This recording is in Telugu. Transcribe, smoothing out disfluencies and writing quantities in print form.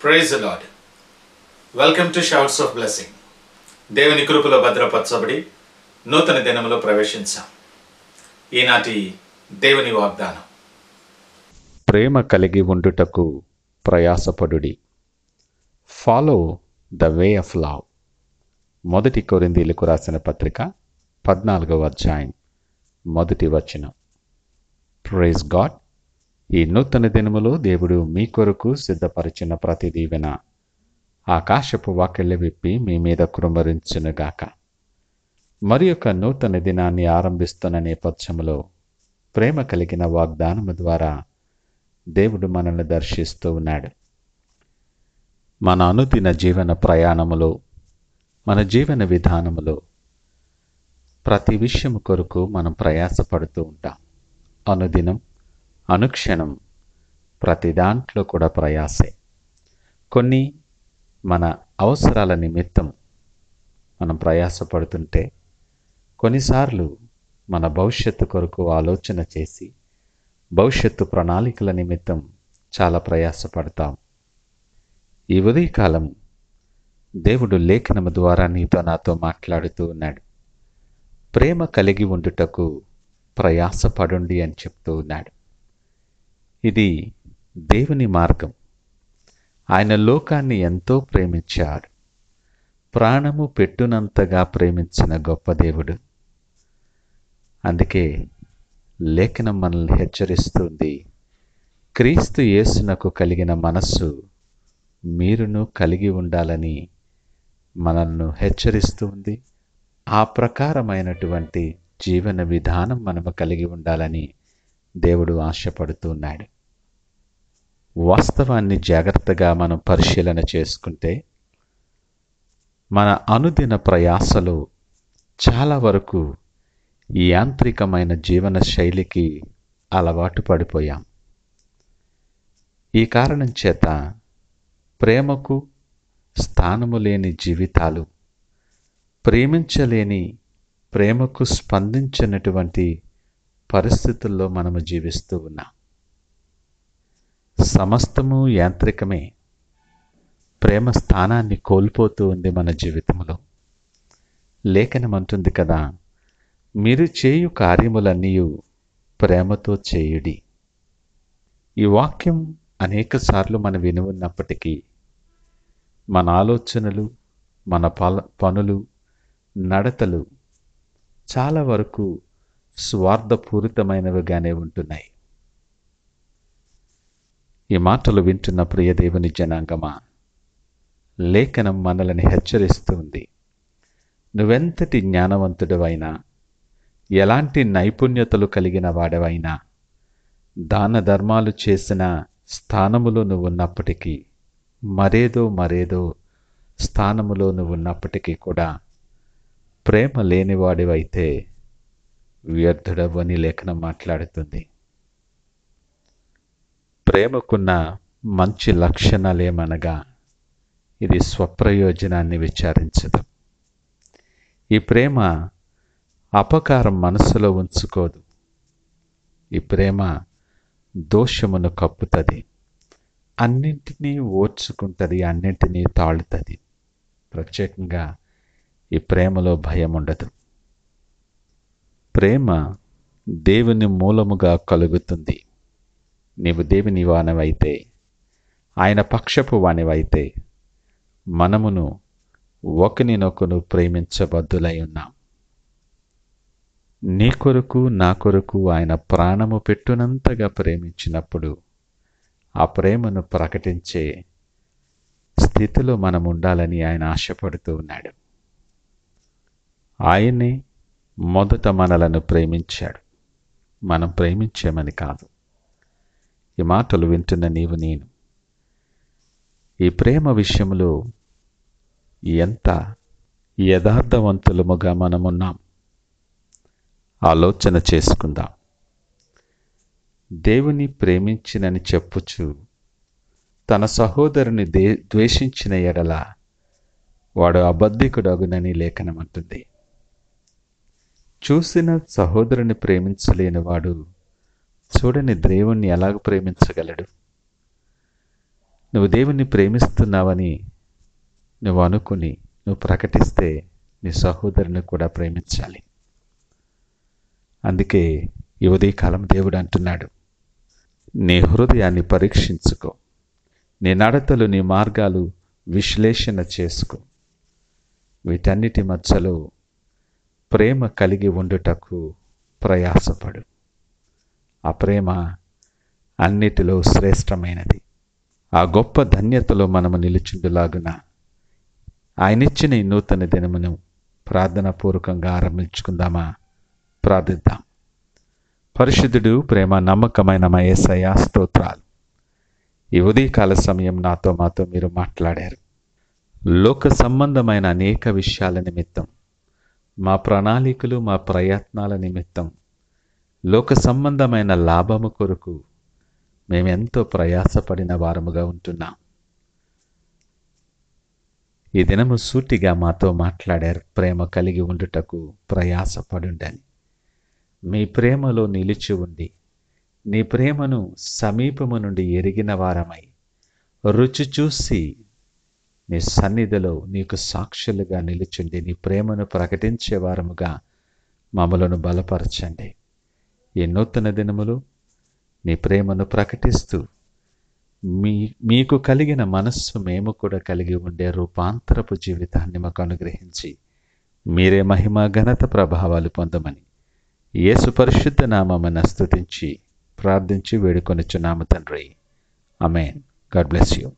Praise the lord. Welcome to shouts of blessing. దేవుని కృపలో భద్రపరచబడి నూతన దినములో ప్రవేశించాం. ఈనాటి దేవుని వాగ్దానం, ప్రేమ కలిగి ఉండుటకు ప్రయాసపడుడి. Follow the way of love. 1 కొరింథీయులకు రాసిన పత్రిక 14వ అధ్యాయం 1వ వచనం. Praise God. ఈ నూతన దినములో దేవుడు మీ కొరకు సిద్ధపరిచిన ప్రతి దీవెన ఆకాశపు వాకిళ్ళ విప్పి మీ మీద కుమ్మరించునుగాక. మరి యొక్క నూతన దినాన్ని ఆరంభిస్తున్న నేపథ్యంలో ప్రేమ కలిగిన వాగ్దానము ద్వారా దేవుడు మనల్ని దర్శిస్తూ ఉన్నాడు. మన అనుదిన జీవన ప్రయాణములో, మన జీవన విధానములో ప్రతి విషయం కొరకు మనం ప్రయాసపడుతూ ఉంటాం. అనుదినం, అనుక్షణం ప్రతి దాంట్లో కూడా ప్రయాసే. కొన్ని మన అవసరాల నిమిత్తం మనం ప్రయాసపడుతుంటే, కొన్నిసార్లు మన భవిష్యత్తు కొరకు ఆలోచన చేసి భవిష్యత్తు ప్రణాళికల నిమిత్తం చాలా ప్రయాసపడతాం. ఈ ఉదయకాలం దేవుడు లేఖనము ద్వారా నీతో నాతో మాట్లాడుతూ ఉన్నాడు. ప్రేమ కలిగి ఉండుటకు ప్రయాసపడుండి అని చెప్తూ ఉన్నాడు. ఇది దేవుని మార్గం. ఆయన లోకాన్ని ఎంతో ప్రేమించాడు. ప్రాణము పెట్టునంతగా ప్రేమించిన గొప్ప దేవుడు. అందుకే లేఖనం మనల్ని హెచ్చరిస్తుంది. క్రీస్తు యేసునకు కలిగిన మనస్సు మీరును కలిగి ఉండాలని మనల్ని హెచ్చరిస్తూ ఉంది. ఆ ప్రకారమైనటువంటి జీవన విధానం మనము కలిగి ఉండాలని దేవుడు ఆశపడుతున్నాడు. వాస్తవాన్ని జాగ్రత్తగా మనం పరిశీలన చేసుకుంటే, మన అనుదిన ప్రయాసలో చాలా వరకు ఈ యాంత్రికమైన జీవన శైలికి అలవాటు పడిపోయాం. ఈ కారణం చేత ప్రేమకు స్థానము లేని జీవితాలు, ప్రేమించలేని, ప్రేమకు స్పందించినటువంటి పరిస్థితుల్లో మనము జీవిస్తూ ఉన్నాం. సమస్తము యాంత్రికమే. ప్రేమ స్థానాన్ని కోల్పోతూ ఉంది మన జీవితంలో. లేఖనం అంటుంది కదా, మీరు చేయు కార్యములన్నీ ప్రేమతో చేయుడి. ఈ వాక్యం అనేకసార్లు మనం విని ఉన్నప్పటికీ మన ఆలోచనలు, మన పనులు, నడతలు చాలా వరకు స్వార్థపూరితమైనవిగానే ఉంటున్నాయి. ఈ మాటలు వింటున్న ప్రియ దేవుని జనాంగమా, లేఖనం మనల్ని హెచ్చరిస్తుంది. నువ్వెంతటి జ్ఞానవంతుడవైనా, ఎలాంటి నైపుణ్యతలు కలిగిన వాడవైనా, దాన ధర్మాలు చేసిన స్థానములో నువ్వు ఉన్నప్పటికీ, మరేదో స్థానములో నువ్వు ఉన్నప్పటికీ కూడా ప్రేమ లేనివాడివైతే వ్యర్థుడవు అని లేఖనం మాట్లాడుతుంది. ప్రేమకున్న మంచి లక్షణాలేమనగా, ఇది స్వప్రయోజనాన్ని విచారించదు. ఈ ప్రేమ అపకారం మనసులో ఉంచుకోదు. ఈ ప్రేమ దోషమును కప్పుతుంది, అన్నింటినీ ఓర్చుకుంటుంది, అన్నింటినీ తాళుతుంది. ప్రత్యేకంగా ఈ ప్రేమలో భయం ఉండదు. ప్రేమ దేవుని మూలముగా కలుగుతుంది. నీవు దేవుని వానివైతే, ఆయన పక్షపు వానివైతే, మనమును ఒకరినొకరు ప్రేమించబద్దులై ఉన్నాం. నీ కొరకు, నా కొరకు ఆయన ప్రాణము పెట్టునంతగా ప్రేమించినప్పుడు ఆ ప్రేమను ప్రకటించే స్థితిలో మనం ఉండాలని ఆయన ఆశపడుతూ ఉన్నాడు. ఆయనే మొదట మనలను ప్రేమించాడు, మనం ప్రేమించామని కాదు. ఈ మాటలు వింటున్న నీవు, నేను ఈ ప్రేమ విషయంలో ఎంత యథార్థవంతులముగా మనమున్నాం ఆలోచన చేసుకుందాం. దేవుని ప్రేమించినని చెప్పుచు తన సహోదరుని ద్వేషించిన ఎడల వాడు అబద్ధికుడగునని లేఖనం అంటుంది. చూసిన సహోదరుని ప్రేమించలేని వాడు చూడని దేవుణ్ణి ఎలాగ ప్రేమించగలడు? నువ్వు దేవుణ్ణి ప్రేమిస్తున్నావని నువ్వు అనుకుని నువ్వు ప్రకటిస్తే నీ సహోదరుని కూడా ప్రేమించాలి. అందుకే ఈ ఉదయకాలం దేవుడు అంటున్నాడు, నీ హృదయాన్ని పరీక్షించుకో, నీ నడతలు నీ మార్గాలు విశ్లేషణ చేసుకో. వీటన్నిటి మధ్యలో ప్రేమ కలిగి ఉండుటకు ప్రయాసపడు. ఆ ప్రేమ అన్నిటిలో శ్రేష్టమైనది. ఆ గొప్ప ధన్యతలో మనము నిలుచుండులాగున ఆయనిచ్చిన ఈ నూతన దినమును ప్రార్థనాపూర్వకంగా ఆరంభించుకుందామా? ప్రార్థిద్దాం. పరిశుద్ధుడు, ప్రేమ నమ్మకమైన మా యేసయ్యా, స్తోత్రాలు. ఈ ఉదయకాల సమయం మాతో మీరు మాట్లాడారు. లోక సంబంధమైన అనేక విషయాల నిమిత్తం, మా ప్రణాళికలు మా ప్రయత్నాల నిమిత్తం, లోక సంబంధమైన లాభము కొరకు మేమెంతో ప్రయాసపడిన వారముగా ఉంటున్నాం. ఈ దినము సూటిగా మాతో మాట్లాడారు. ప్రేమ కలిగి ఉండుటకు ప్రయాసపడుండని, మీ ప్రేమలో నిలిచి ఉండి నీ ప్రేమను సమీపము నుండి ఎరిగిన వారమై రుచి చూసి నీ సన్నిధిలో నీకు సాక్షులుగా నిలుచుండి నీ ప్రేమను ప్రకటించే వారముగా మమ్మలను బలపరచండి. ఈ నూతన దినములు నీ ప్రేమను ప్రకటిస్తూ మీకు కలిగిన మనస్సు మేము కూడా కలిగి ఉండే రూపాంతరపు జీవితాన్ని మాకు అనుగ్రహించి మీరే మహిమ ఘనత ప్రభావాలు పొందమని యేసు పరిశుద్ధ నామమున స్తుతించి ప్రార్థించి వేడుకొనుచున్నాము తండ్రి. ఆమేన్. God bless you.